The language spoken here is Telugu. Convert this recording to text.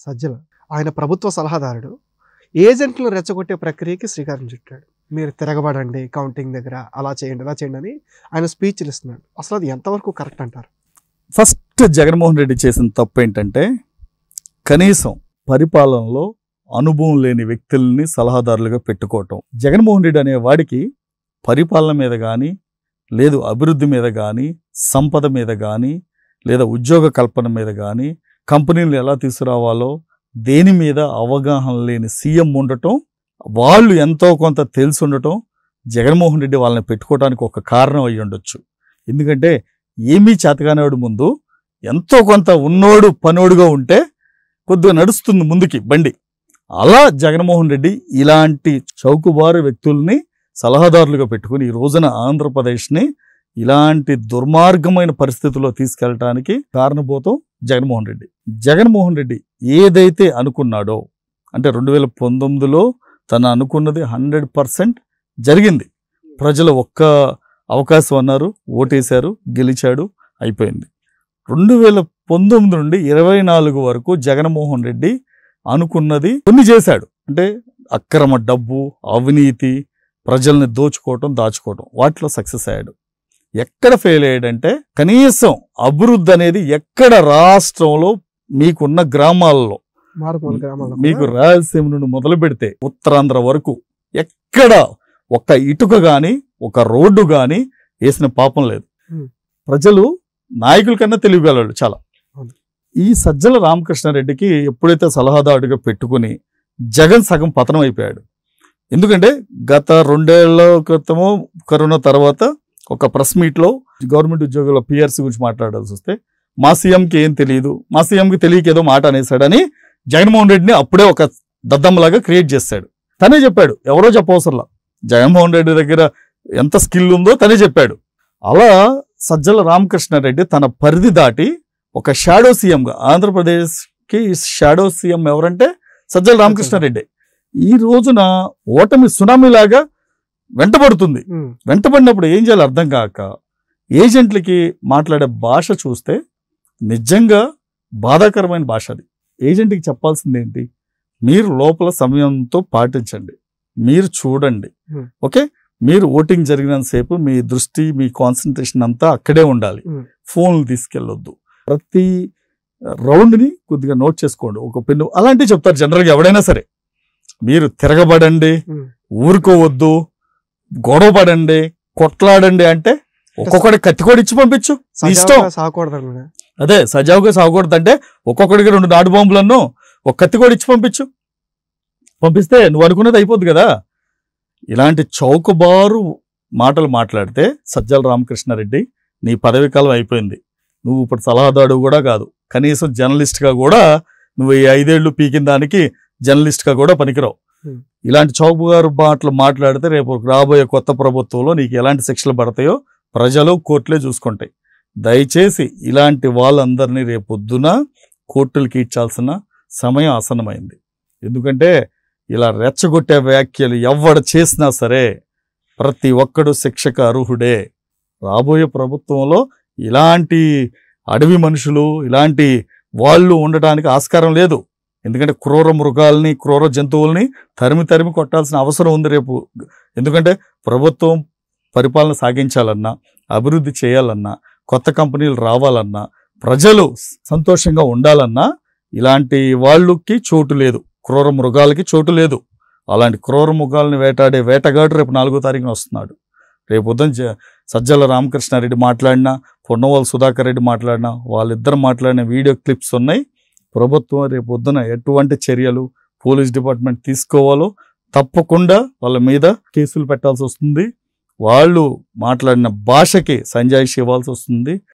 సజ్జల ఆయన ప్రభుత్వ సలహాదారుడు ఏజెంట్లను రెచ్చగొట్టే ప్రక్రియకి శ్రీకారం చుట్టాడు. మీరు తిరగబడండి కౌంటింగ్ దగ్గర, అలా చేయండి అలా చేయండి అని ఆయన స్పీచ్లు ఇస్తున్నాడు. అసలు అది ఎంతవరకు కరెక్ట్ అంటారు? ఫస్ట్ జగన్మోహన్ రెడ్డి చేసిన తప్పు ఏంటంటే కనీసం పరిపాలనలో అనుభవం లేని వ్యక్తుల్ని సలహాదారులుగా పెట్టుకోవటం. జగన్మోహన్ రెడ్డి అనే వాడికి పరిపాలన మీద కానీ, లేదు అభివృద్ధి మీద కానీ, సంపద మీద కానీ, లేదా ఉద్యోగ కల్పన మీద కానీ, కంపెనీలు ఎలా తీసుకురావాలో దేని మీద అవగాహన లేని సీఎం ఉండటం, వాళ్ళు ఎంతో కొంత తెలిసి ఉండటం జగన్మోహన్ రెడ్డి వాళ్ళని పెట్టుకోవడానికి ఒక కారణం అయ్యి ఉండొచ్చు. ఎందుకంటే ఏమీ చేతగానేవాడు ముందు ఎంతో కొంత ఉన్నోడు పనోడుగా ఉంటే కొద్దిగా నడుస్తుంది ముందుకి బండి. అలా జగన్మోహన్ రెడ్డి ఇలాంటి చౌకబారు వ్యక్తుల్ని సలహాదారులుగా పెట్టుకుని ఈ రోజున ఆంధ్రప్రదేశ్ని ఇలాంటి దుర్మార్గమైన పరిస్థితుల్లో తీసుకెళ్ళటానికి కారణభూతం జగన్మోహన్ రెడ్డి. జగన్మోహన్ రెడ్డి ఏదైతే అనుకున్నాడో, అంటే 2019లో తను అనుకున్నది 100% జరిగింది. ప్రజలు ఒక్క అవకాశం అన్నారు, ఓటేశారు, గెలిచాడు, అయిపోయింది. 2019 నుండి 24 వరకు జగన్మోహన్ రెడ్డి అనుకున్నది కొన్ని చేశాడు. అంటే అక్రమ డబ్బు, అవినీతి, ప్రజల్ని దోచుకోవటం, దాచుకోవటం, వాటిలో సక్సెస్ అయ్యాడు. ఎక్కడ ఫెయిల్ అయ్యాడంటే కనీసం అభివృద్ధి అనేది ఎక్కడ రాష్ట్రంలో మీకున్న గ్రామాల్లో, మీకు రాయలసీమ నుండి మొదలు పెడితే ఉత్తరాంధ్ర వరకు ఎక్కడ ఒక్క ఇటుక గాని ఒక రోడ్డు గాని వేసిన పాపం లేదు. ప్రజలు నాయకుల కన్నా తెలియగలడు చాలా. ఈ సజ్జల రామకృష్ణారెడ్డికి ఎప్పుడైతే సలహాదారుడిగా పెట్టుకుని జగన్ సగం పతనం అయిపోయాడు. ఎందుకంటే గత 2 ఏళ్ల క్రితము కరోనా తర్వాత ఒక ప్రెస్ మీట్లో గవర్నమెంట్ ఉద్యోగుల పిఆర్సీ గురించి మాట్లాడాల్సి వస్తే మా సీఎంకి ఏం తెలియదు, మా సీఎంకి తెలియక ఏదో మాట అనేసాడని జగన్మోహన్ రెడ్డిని అప్పుడే ఒక దద్దమ్మలాగా క్రియేట్ చేశాడు. తనే చెప్పాడు, ఎవరో చెప్పవసరంలా. జగన్మోహన్ రెడ్డి దగ్గర ఎంత స్కిల్ ఉందో తనే చెప్పాడు. అలా సజ్జల రామకృష్ణారెడ్డి తన పరిధి దాటి ఒక షాడో సీఎంగా, ఆంధ్రప్రదేశ్కి షాడో సీఎం ఎవరంటే సజ్జల రామకృష్ణారెడ్డి. ఈ రోజున ఓటమి సునామీలాగా వెంటబడుతుంది. వెంటబడినప్పుడు ఏం చేయాలో అర్థం కాక ఏజెంట్లకి మాట్లాడే భాష చూస్తే నిజంగా బాధాకరమైన భాష అది. ఏజెంట్కి చెప్పాల్సింది ఏంటి? మీరు లోపల సమయంతో పాటించండి, మీరు చూడండి, ఓకే, మీరు ఓటింగ్ జరిగినంతసేపు మీ దృష్టి, మీ కాన్సన్ట్రేషన్ అంతా అక్కడే ఉండాలి. ఫోన్లు తీసుకెళ్ళొద్దు. ప్రతి రౌండ్ని కొద్దిగా నోట్ చేసుకోండి, ఒక పెన్ను, అలాంటివి చెప్తారు జనరల్గా ఎవడైనా సరే. మీరు తిరగబడండి, ఊరుకోవద్దు, గొడవ పడండి, కొట్లాడండి అంటే ఒక్కొక్కడి కత్తికోడి ఇచ్చి పంపించు, ఇష్టం. అదే సజావుగా సాగకూడదు అంటే ఒక్కొక్కడికి 2 నాటు బాంబులను ఒక కత్తికోడి ఇచ్చి పంపిస్తే నువ్వు అనుకున్నది అయిపోద్ది కదా. ఇలాంటి చౌకబారు మాటలు మాట్లాడితే సజ్జల రామకృష్ణారెడ్డి నీ పదవి కాలం అయిపోయింది. నువ్వు ఇప్పుడు సలహాదారు కూడా కాదు, కనీసం జర్నలిస్ట్గా కూడా నువ్వు ఈ 5 ఏళ్ళు పీకిన దానికి జర్నలిస్ట్గా కూడా పనికిరావు. ఇలాంటి చౌకబారు మాటలు మాట్లాడితే రేపు రాబోయే కొత్త ప్రభుత్వంలో నీకు ఎలాంటి శిక్షలు పడతాయో ప్రజలు, కోర్టులే చూసుకుంటాయి. దయచేసి ఇలాంటి వాళ్ళందరినీ రేపొద్దున కోర్టులకి ఇచ్చాల్సిన సమయం ఆసన్నమైంది. ఎందుకంటే ఇలా రెచ్చగొట్టే వ్యాఖ్యలు ఎవడు చేసినా సరే ప్రతి ఒక్కడు శిక్షకు అర్హుడే. రాబోయే ప్రభుత్వంలో ఇలాంటి అడవి మనుషులు, ఇలాంటి వాళ్ళు ఉండటానికి ఆస్కారం లేదు. ఎందుకంటే క్రూర మృగాల్ని, క్రూర జంతువుల్ని తరిమి కొట్టాల్సిన అవసరం ఉంది రేపు. ఎందుకంటే ప్రభుత్వం పరిపాలన సాగించాలన్నా, అభివృద్ధి చేయాలన్నా, కొత్త కంపెనీలు రావాలన్నా, ప్రజలు సంతోషంగా ఉండాలన్నా ఇలాంటి వాళ్ళకి చోటు లేదు, క్రూర మృగాలకి చోటు లేదు. అలాంటి క్రూర మృగాల్ని వేటాడే వేటగాడు రేపు 4వ తారీఖున వస్తున్నాడు. రేపు ఉదయం సజ్జల రామకృష్ణారెడ్డి మాట్లాడినా, పొన్నవాళ్ళ సుధాకర్ రెడ్డి మాట్లాడినా, వాళ్ళిద్దరు మాట్లాడిన వీడియో క్లిప్స్ ఉన్నాయి. ప్రభుత్వం రేపు పొద్దున ఎటువంటి చర్యలు పోలీస్ డిపార్ట్మెంట్ తీసుకోవాలో తప్పకుండా వాళ్ళ మీద కేసులు పెట్టాల్సి వస్తుంది. వాళ్ళు మాట్లాడిన భాషకి సంజాయిషి ఇవ్వాల్సి వస్తుంది.